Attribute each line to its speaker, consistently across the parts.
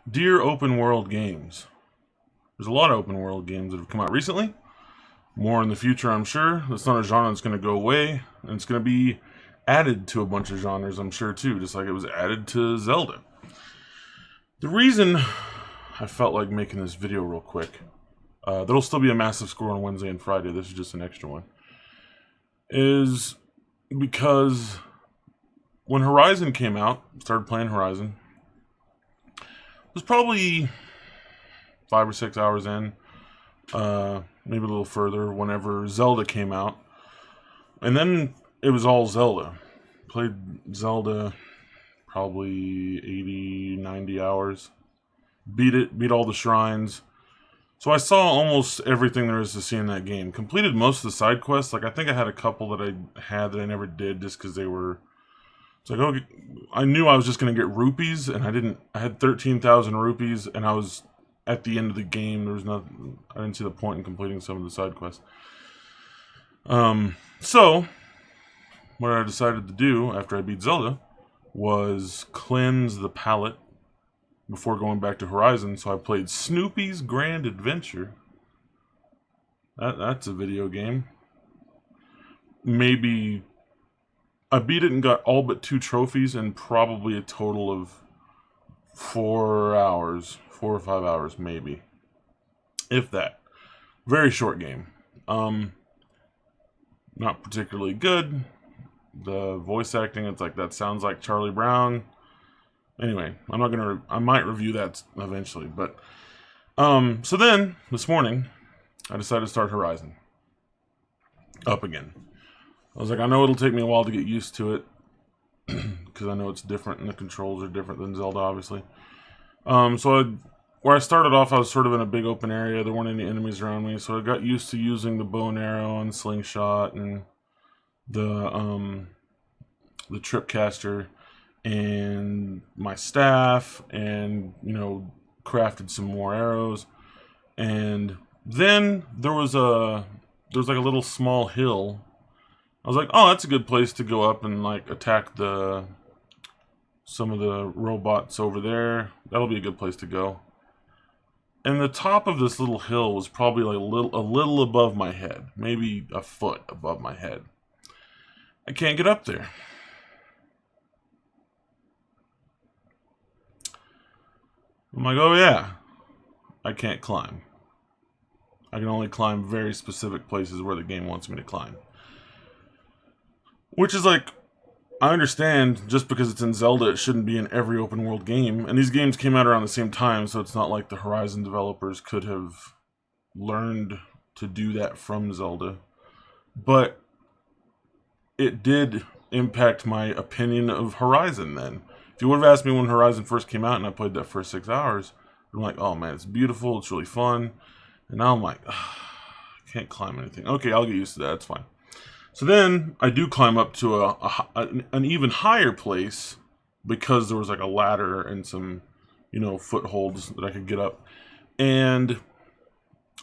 Speaker 1: Dear open world games. There's a lot of open world games that have come out recently. More in the future, I'm sure. It's not a genre that's going to go away, and it's going to be added to a bunch of genres, I'm sure, too, just like it was added to Zelda. The reason I felt like making this video real quick, there'll still be a massive score on Wednesday and Friday, this is just an extra one, is because when Horizon came out, started playing Horizon, it was probably 5 or 6 hours in, maybe a little further, whenever Zelda came out. And then it was all Zelda. Played Zelda probably 80, 90 hours. Beat all the shrines. So I saw almost everything there is to see in that game. Completed most of the side quests. Like, I think I had a couple that I had that I never did just because they were... It's like, okay, I knew I was just going to get rupees, and I didn't. I had 13,000 rupees, and I was at the end of the game. There was nothing. I didn't see the point in completing some of the side quests. So what I decided to do after I beat Zelda was cleanse the palate before going back to Horizon. So I played Snoopy's Grand Adventure. That's a video game. Maybe I beat it and got all but 2 trophies and probably a total of 4 hours, 4 or 5 hours maybe, if that. Very short game. Not particularly good. The voice acting, it's like, that sounds like Charlie Brown. Anyway, I might review that eventually, but so then this morning I decided to start Horizon up again. I was like, I know it'll take me a while to get used to it because I know it's different and the controls are different than Zelda, obviously. Where I started off, I was sort of in a big open area. There weren't any enemies around me, so I got used to using the bow and arrow and slingshot and the tripcaster and my staff, and crafted some more arrows. And then there was like a little small hill. I was like, oh, that's a good place to go up and like attack some of the robots over there. That'll be a good place to go. And the top of this little hill was probably like a little above my head, maybe a foot above my head. I can't get up there. I'm like, oh yeah, I can't climb. I can only climb very specific places where the game wants me to climb. Which is like, I understand, just because it's in Zelda, it shouldn't be in every open world game. And these games came out around the same time, so it's not like the Horizon developers could have learned to do that from Zelda. But it did impact my opinion of Horizon then. If you would have asked me when Horizon first came out and I played that first 6 hours, I'm like, oh man, it's beautiful, it's really fun. And now I'm like, I can't climb anything. Okay, I'll get used to that, it's fine. So then I do climb up to an even higher place because there was like a ladder and some, footholds that I could get up. And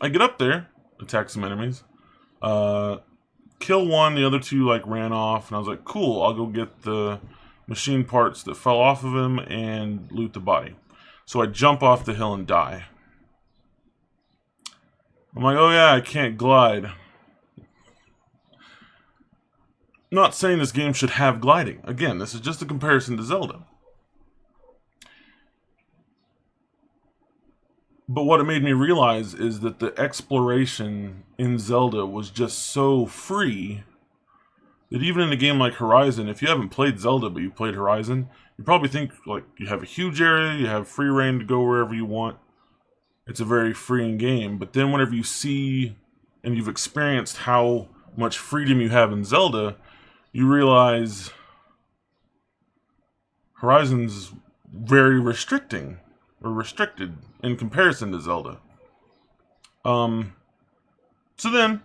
Speaker 1: I get up there, attack some enemies, kill one, the other 2 like ran off, and I was like, cool, I'll go get the machine parts that fell off of him and loot the body. So I jump off the hill and die. I'm like, oh yeah, I can't glide. Not saying this game should have gliding. Again, this is just a comparison to Zelda. But what it made me realize is that the exploration in Zelda was just so free that even in a game like Horizon, if you haven't played Zelda but you played Horizon, you probably think like you have a huge area, you have free reign to go wherever you want. It's a very freeing game. But then whenever you see and you've experienced how much freedom you have in Zelda, you realize Horizon's very restricted in comparison to Zelda. So then,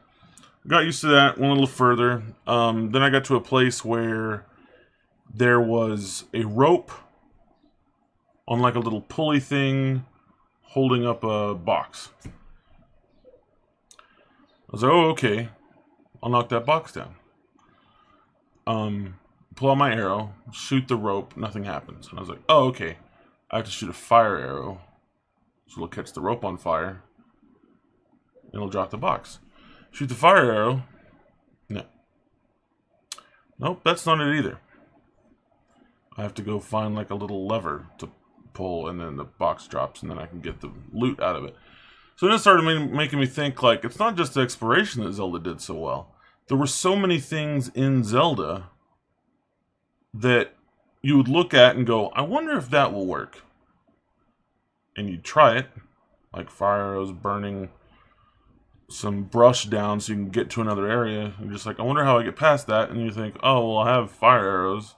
Speaker 1: got used to that, went a little further. Then I got to a place where there was a rope on like a little pulley thing holding up a box. I was like, oh, okay, I'll knock that box down. Pull out my arrow, shoot the rope, nothing happens. And I was like, oh, okay. I have to shoot a fire arrow. So it'll catch the rope on fire. It'll drop the box. Shoot the fire arrow. No. Nope, that's not it either. I have to go find like a little lever to pull, and then the box drops, and then I can get the loot out of it. So then it started making me think, like, it's not just the exploration that Zelda did so well. There were so many things in Zelda that you would look at and go, I wonder if that will work. And you'd try it, like fire arrows burning some brush down so you can get to another area. You're just like, I wonder how I get past that. And you think, oh, well, I have fire arrows.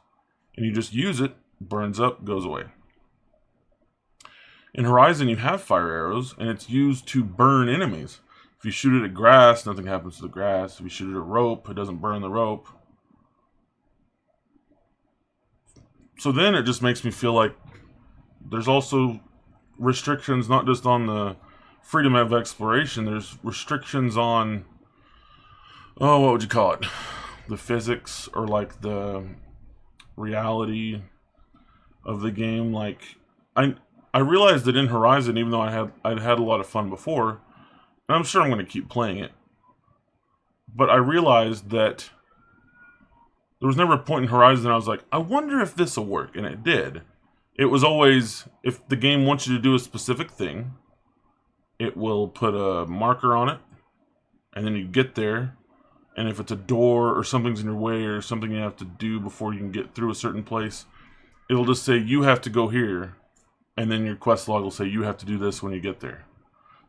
Speaker 1: And you just use it, burns up, goes away. In Horizon, you have fire arrows, and it's used to burn enemies. If you shoot it at grass, nothing happens to the grass. If you shoot it at rope, it doesn't burn the rope. So then it just makes me feel like there's also restrictions, not just on the freedom of exploration. There's restrictions on, oh, what would you call it? The physics, or like the reality of the game. Like, I realized that in Horizon, even though I'd had a lot of fun before, and I'm sure I'm going to keep playing it, but I realized that there was never a point in Horizon I was like, I wonder if this will work, and it did. It was always, if the game wants you to do a specific thing, it will put a marker on it, and then you get there, and if it's a door or something's in your way or something you have to do before you can get through a certain place, it'll just say, you have to go here, and then your quest log will say, you have to do this when you get there.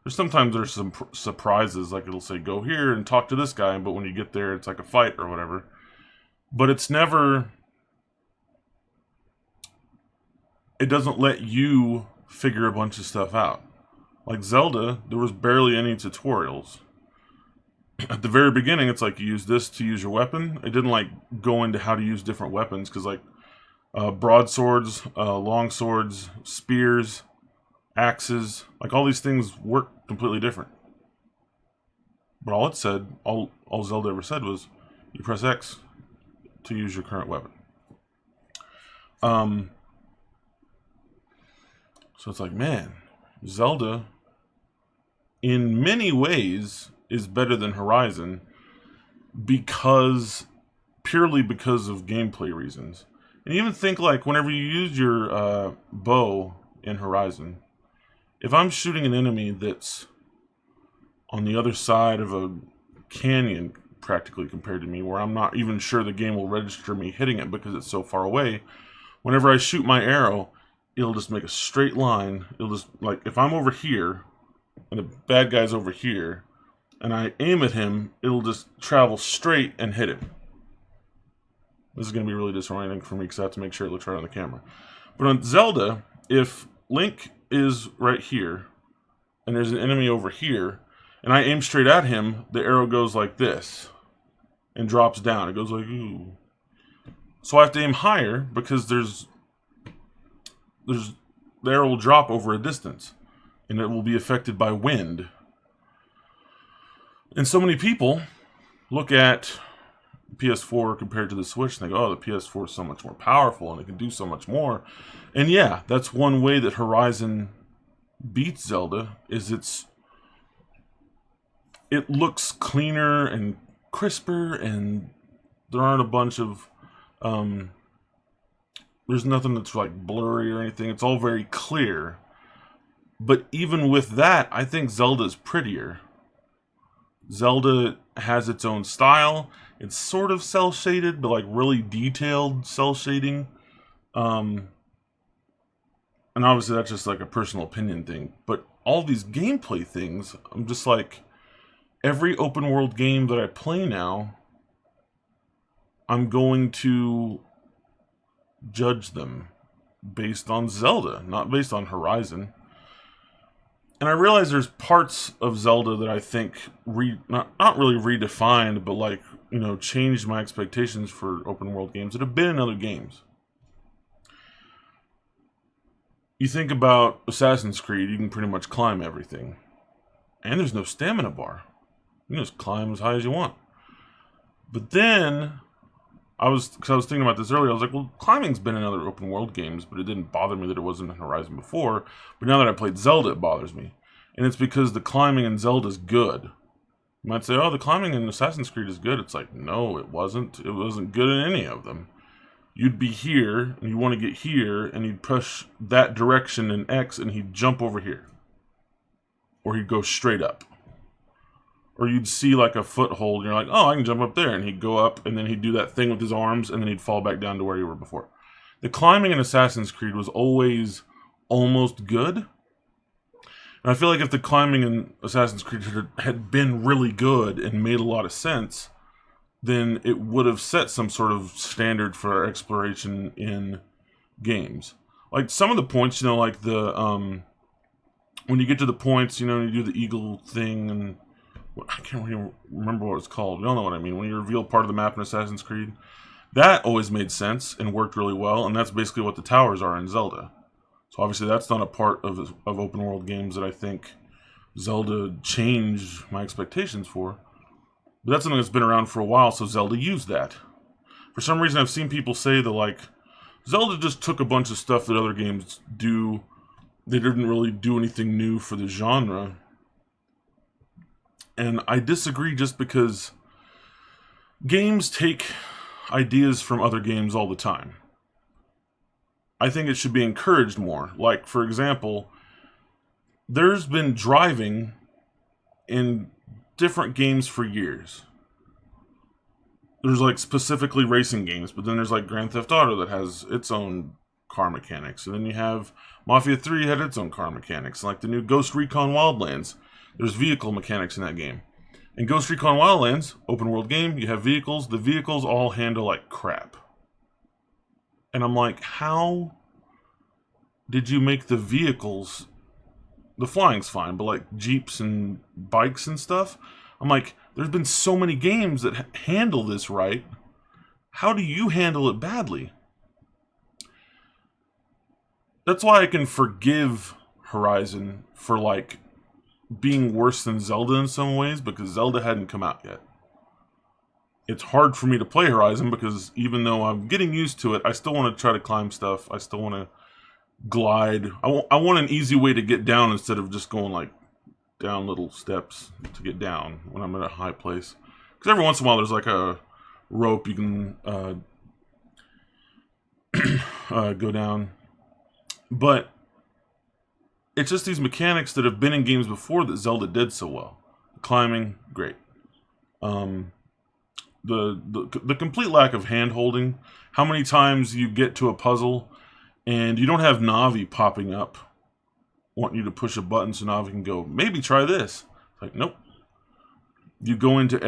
Speaker 1: Sometimes there's some surprises, like it'll say, go here and talk to this guy, but when you get there, it's like a fight or whatever. But it's never... It doesn't let you figure a bunch of stuff out. Like Zelda, there was barely any tutorials. At the very beginning, it's like you use this to use your weapon. It didn't like go into how to use different weapons, because like broadswords, long swords, spears, axes, like all these things work completely different. But all it said, all Zelda ever said was, you press X to use your current weapon. So it's like, man, Zelda, in many ways, is better than Horizon purely because of gameplay reasons. And even think, like, whenever you use your bow in Horizon, if I'm shooting an enemy that's on the other side of a canyon, practically compared to me, where I'm not even sure the game will register me hitting it because it's so far away, whenever I shoot my arrow, it'll just make a straight line. It'll just, like, if I'm over here, and the bad guy's over here, and I aim at him, it'll just travel straight and hit him. This is going to be really disorienting for me because I have to make sure it looks right on the camera. But on Zelda, if Link is right here, and there's an enemy over here, and I aim straight at him, the arrow goes like this, and drops down. It goes like, ooh. So I have to aim higher, because the arrow will drop over a distance, and it will be affected by wind. And so many people look at PS4 compared to the Switch and they go, oh, the PS4 is so much more powerful and it can do so much more. And yeah, that's one way that Horizon beats Zelda, is it looks cleaner and crisper, and there aren't a bunch of there's nothing that's like blurry or anything. It's all very clear. But even with that, I think Zelda's prettier. Zelda has its own style. It's sort of cel-shaded, but like really detailed cel shading. And obviously that's just like a personal opinion thing. But all these gameplay things, I'm just like, every open world game that I play now, I'm going to judge them based on Zelda, not based on Horizon. And I realize there's parts of Zelda that I think not really redefined, but like, you know, changed my expectations for open world games that have been in other games. You think about Assassin's Creed, you can pretty much climb everything. And there's no stamina bar. You can just climb as high as you want. But then because I was thinking about this earlier. I was like, well, climbing's been in other open world games, but it didn't bother me that it wasn't in Horizon before. But now that I played Zelda, it bothers me, and it's because the climbing in Zelda is good. You might say, oh, the climbing in Assassin's Creed is good. It's like, no, it wasn't. It wasn't good in any of them. You'd be here, and you want to get here, and you'd push that direction in X, and he'd jump over here. Or he'd go straight up. Or you'd see like a foothold, and you're like, oh, I can jump up there. And he'd go up, and then he'd do that thing with his arms, and then he'd fall back down to where you were before. The climbing in Assassin's Creed was always almost good. And I feel like if the climbing in Assassin's Creed had been really good and made a lot of sense, then it would have set some sort of standard for exploration in games. Like some of the points, you know, like the when you get to the points, you know, you do the eagle thing, and I can't really remember what it's called. You all know what I mean. When you reveal part of the map in Assassin's Creed, that always made sense and worked really well, and that's basically what the towers are in Zelda. So obviously that's not a part of open world games that I think Zelda changed my expectations for. But that's something that's been around for a while, so Zelda used that. For some reason, I've seen people say that, like, Zelda just took a bunch of stuff that other games do. They didn't really do anything new for the genre. And I disagree just because games take ideas from other games all the time. I think it should be encouraged more. Like, for example, there's been driving in different games for years. There's like specifically racing games, but then there's like Grand Theft Auto that has its own car mechanics, and then you have Mafia 3 had its own car mechanics, and like the new Ghost Recon Wildlands, there's vehicle mechanics in that game. In Ghost Recon Wildlands, open world game, you have vehicles. The vehicles all handle like crap, and I'm like, how did you make the vehicles? The flying's fine, but like Jeeps and bikes and stuff, I'm like, there's been so many games that handle this right. How do you handle it badly? That's why I can forgive Horizon for like being worse than Zelda in some ways, because Zelda hadn't come out yet. It's hard for me to play Horizon because even though I'm getting used to it, I still want to try to climb stuff. I still want to glide. I want an easy way to get down instead of just going like down little steps to get down when I'm in a high place. Because every once in a while there's like a rope you can go down. But it's just these mechanics that have been in games before that Zelda did so well. Climbing, great. The complete lack of hand holding. How many times you get to a puzzle and you don't have Navi popping up, wanting you to push a button so Navi can go, maybe try this. It's like, nope. You go into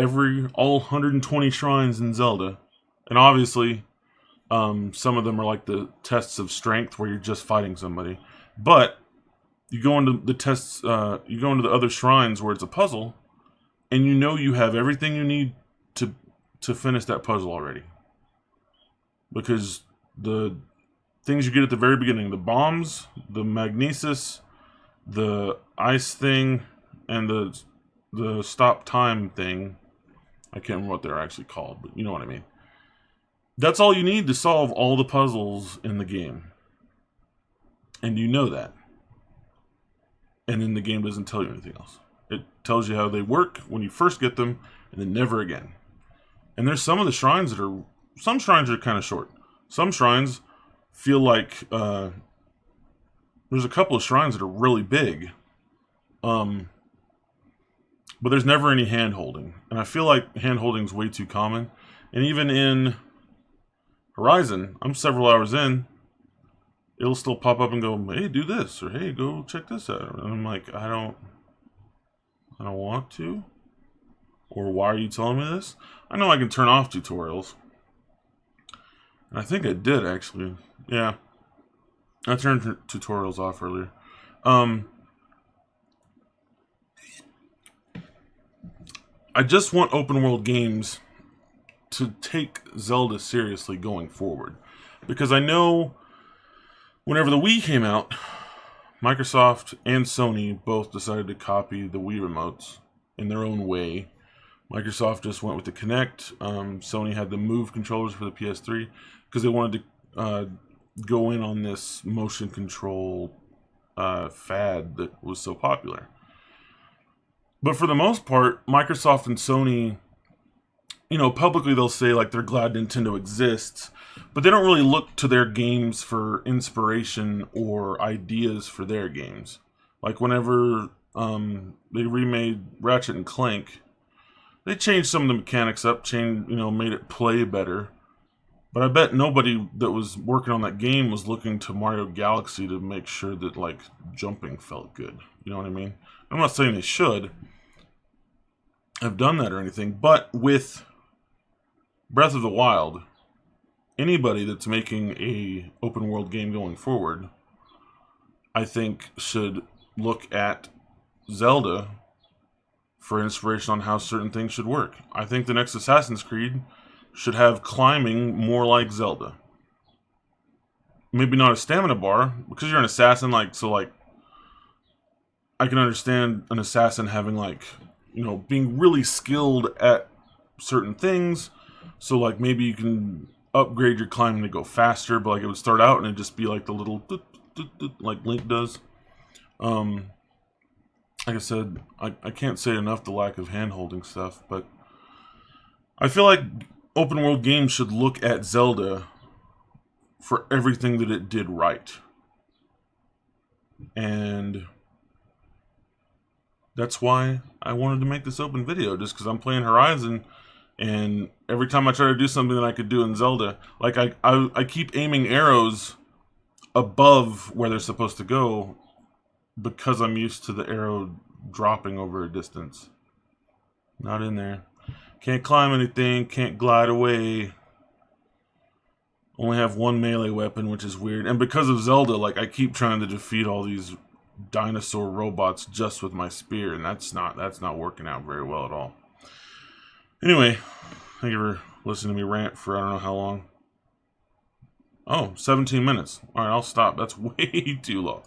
Speaker 1: all 120 shrines in Zelda, and obviously, some of them are like the tests of strength where you're just fighting somebody. But you go into the tests, you go into the other shrines where it's a puzzle, and you know you have everything you need to finish that puzzle already. Because the things you get at the very beginning, the bombs, the magnesis, the ice thing, and the stop time thing, I can't remember what they're actually called, but you know what I mean. That's all you need to solve all the puzzles in the game. And you know that. And then the game doesn't tell you anything else. It tells you how they work when you first get them, and then never again. And there's some of the shrines that are... Some shrines are kind of short. Some shrines feel like... there's a couple of shrines that are really big. But there's never any hand-holding. And I feel like hand-holding is way too common. And even in Horizon, I'm several hours in, it'll still pop up and go, hey, do this, or hey, go check this out. And I'm like, I don't want to. Or why are you telling me this? I know I can turn off tutorials. And I think I did, actually. Yeah. I turned tutorials off earlier. I just want open world games to take Zelda seriously going forward. Because I know whenever the Wii came out, Microsoft and Sony both decided to copy the Wii remotes in their own way. Microsoft just went with the Kinect. Sony had the Move controllers for the PS3 because they wanted to go in on this motion control fad that was so popular. But for the most part, Microsoft and Sony, you know, publicly they'll say like they're glad Nintendo exists, but they don't really look to their games for inspiration or ideas for their games. Like whenever they remade Ratchet and Clank, they changed some of the mechanics up, made it play better. But I bet nobody that was working on that game was looking to Mario Galaxy to make sure that like jumping felt good. You know what I mean? I'm not saying they should have done that or anything, but with Breath of the Wild, anybody that's making a open world game going forward, I think should look at Zelda for inspiration on how certain things should work. I think the next Assassin's Creed should have climbing more like Zelda. Maybe not a stamina bar, because you're an assassin, I can understand an assassin having being really skilled at certain things. So like maybe you can upgrade your climbing to go faster, but like it would start out and it'd just be like the little like Link does. Like I said, I can't say enough the lack of hand-holding stuff, but I feel like open world games should look at Zelda for everything that it did right. And that's why I wanted to make this open video, just because I'm playing Horizon, and every time I try to do something that I could do in Zelda, like I keep aiming arrows above where they're supposed to go, because I'm used to the arrow dropping over a distance. Not in there. Can't climb anything, can't glide away. Only have one melee weapon, which is weird. And because of Zelda, like I keep trying to defeat all these dinosaur robots just with my spear, and that's not working out very well at all. Anyway, thank you for listening to me rant for I don't know how long. Oh, 17 minutes. Alright, I'll stop. That's way too long.